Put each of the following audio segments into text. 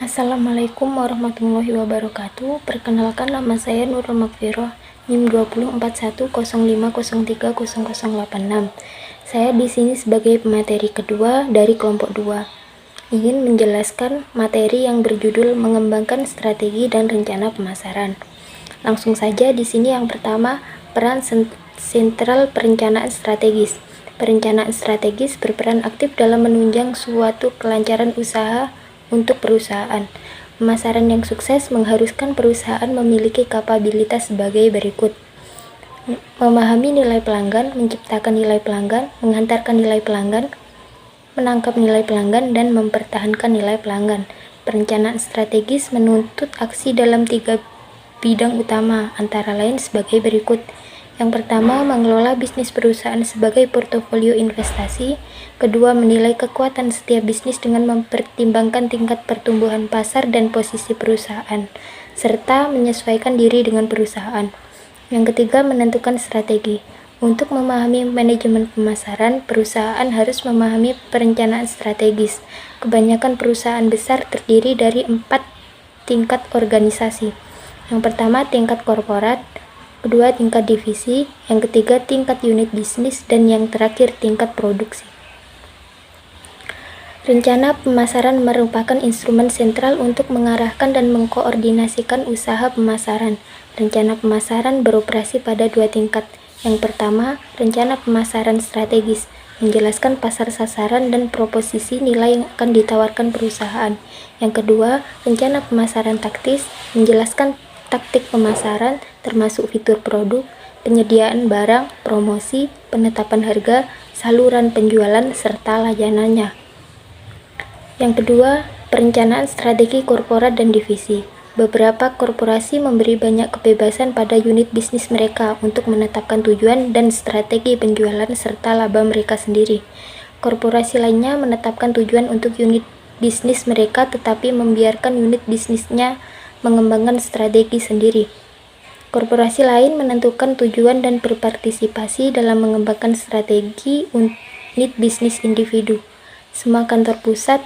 Assalamualaikum warahmatullahi wabarakatuh. Perkenalkan, nama saya Nurul Makfiroh, NIM 204105030086. Saya di sini sebagai pemateri kedua dari kelompok 2. Ingin menjelaskan materi yang berjudul mengembangkan strategi dan rencana pemasaran. Langsung saja di sini yang pertama, peran sentral perencanaan strategis. Perencanaan strategis berperan aktif dalam menunjang suatu kelancaran usaha untuk perusahaan. Pemasaran yang sukses mengharuskan perusahaan memiliki kapabilitas sebagai berikut: memahami nilai pelanggan, menciptakan nilai pelanggan, menghantarkan nilai pelanggan, menangkap nilai pelanggan, dan mempertahankan nilai pelanggan. Perencanaan strategis menuntut aksi dalam 3 bidang utama, antara lain sebagai berikut. Yang pertama, mengelola bisnis perusahaan sebagai portofolio investasi. Kedua, menilai kekuatan setiap bisnis dengan mempertimbangkan tingkat pertumbuhan pasar dan posisi perusahaan, serta menyesuaikan diri dengan perusahaan. Yang ketiga, menentukan strategi. Untuk memahami manajemen pemasaran, perusahaan harus memahami perencanaan strategis. Kebanyakan perusahaan besar terdiri dari 4 tingkat organisasi. Yang pertama, tingkat korporat. Kedua, tingkat divisi. Yang ketiga, tingkat unit bisnis. Dan yang terakhir, tingkat produksi. Rencana pemasaran merupakan instrumen sentral untuk mengarahkan dan mengkoordinasikan usaha pemasaran. Rencana pemasaran beroperasi pada 2 tingkat. Yang pertama, rencana pemasaran strategis, menjelaskan pasar sasaran dan proposisi nilai yang akan ditawarkan perusahaan. Yang kedua, rencana pemasaran taktis, menjelaskan taktik pemasaran, termasuk fitur produk, penyediaan barang, promosi, penetapan harga, saluran penjualan, serta layanannya. Yang kedua, perencanaan strategi korporat dan divisi. Beberapa korporasi memberi banyak kebebasan pada unit bisnis mereka untuk menetapkan tujuan dan strategi penjualan serta laba mereka sendiri. Korporasi lainnya menetapkan tujuan untuk unit bisnis mereka tetapi membiarkan unit bisnisnya mengembangkan strategi sendiri. Korporasi lain menentukan tujuan dan berpartisipasi dalam mengembangkan strategi unit bisnis individu. Semua kantor pusat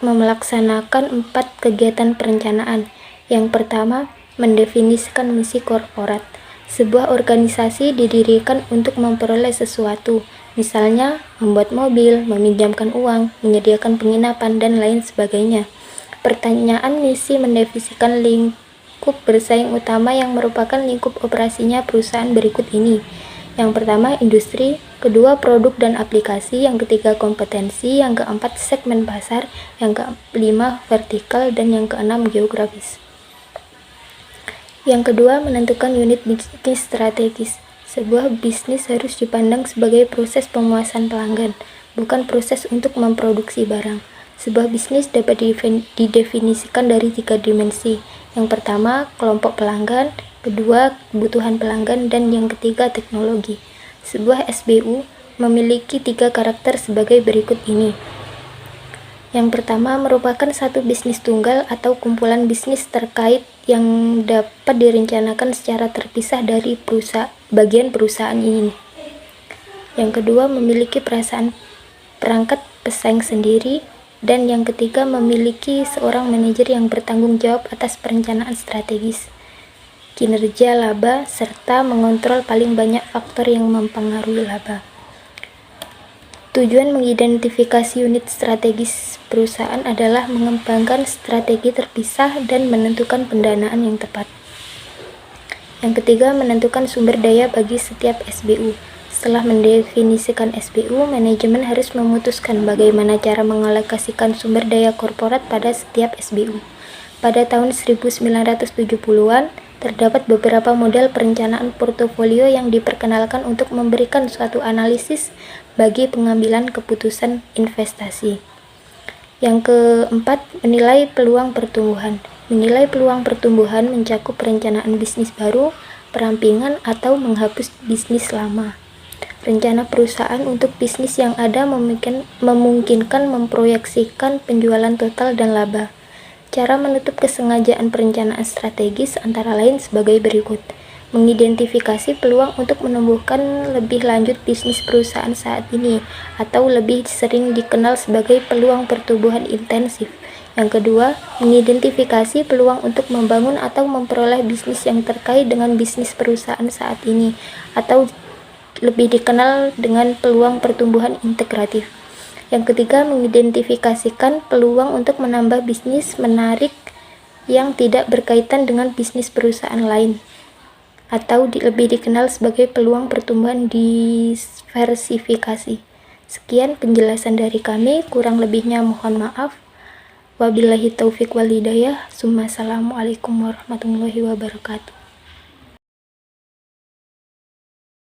melaksanakan 4 kegiatan perencanaan. Yang pertama, mendefinisikan misi korporat. Sebuah organisasi didirikan untuk memperoleh sesuatu, misalnya membuat mobil, meminjamkan uang, menyediakan penginapan, dan lain sebagainya. Pertanyaan misi mendefinisikan lingkup bersaing utama yang merupakan lingkup operasinya perusahaan berikut ini. Yang pertama, industri. Kedua, produk dan aplikasi. Yang ketiga, kompetensi. Yang keempat, segmen pasar. Yang kelima, vertikal. Dan yang keenam, geografis. Yang kedua, menentukan unit bisnis strategis. Sebuah bisnis harus dipandang sebagai proses pemuasan pelanggan, bukan proses untuk memproduksi barang. Sebuah bisnis dapat didefinisikan dari 3 dimensi. Yang pertama, kelompok pelanggan. Kedua, kebutuhan pelanggan. Dan yang ketiga, teknologi. Sebuah SBU memiliki 3 karakter sebagai berikut ini. Yang pertama, merupakan satu bisnis tunggal atau kumpulan bisnis terkait yang dapat direncanakan secara terpisah dari bagian perusahaan ini. Yang kedua, memiliki perangkat pesaing sendiri. Dan yang ketiga, memiliki seorang manajer yang bertanggung jawab atas perencanaan strategis, kinerja laba, serta mengontrol paling banyak faktor yang mempengaruhi laba. Tujuan mengidentifikasi unit strategis perusahaan adalah mengembangkan strategi terpisah dan menentukan pendanaan yang tepat. Yang ketiga, menentukan sumber daya bagi setiap SBU. Setelah mendefinisikan SBU, manajemen harus memutuskan bagaimana cara mengalokasikan sumber daya korporat pada setiap SBU. Pada tahun 1970-an, terdapat beberapa model perencanaan portofolio yang diperkenalkan untuk memberikan suatu analisis bagi pengambilan keputusan investasi. Yang keempat, menilai peluang pertumbuhan. Menilai peluang pertumbuhan mencakup perencanaan bisnis baru, perampingan, atau menghapus bisnis lama. Rencana perusahaan untuk bisnis yang ada memungkinkan memproyeksikan penjualan total dan laba. Cara menutup kesengajaan perencanaan strategis antara lain sebagai berikut: mengidentifikasi peluang untuk menumbuhkan lebih lanjut bisnis perusahaan saat ini, atau lebih sering dikenal sebagai peluang pertumbuhan intensif, Yang kedua, mengidentifikasi peluang untuk membangun atau memperoleh bisnis yang terkait dengan bisnis perusahaan saat ini, atau lebih dikenal dengan peluang pertumbuhan integratif. Yang ketiga, mengidentifikasikan peluang untuk menambah bisnis menarik yang tidak berkaitan dengan bisnis perusahaan lain, atau lebih dikenal sebagai peluang pertumbuhan diversifikasi. Sekian penjelasan dari kami, kurang lebihnya mohon maaf. Wabillahi taufiq wal hidayah. Assalamualaikum warahmatullahi wabarakatuh.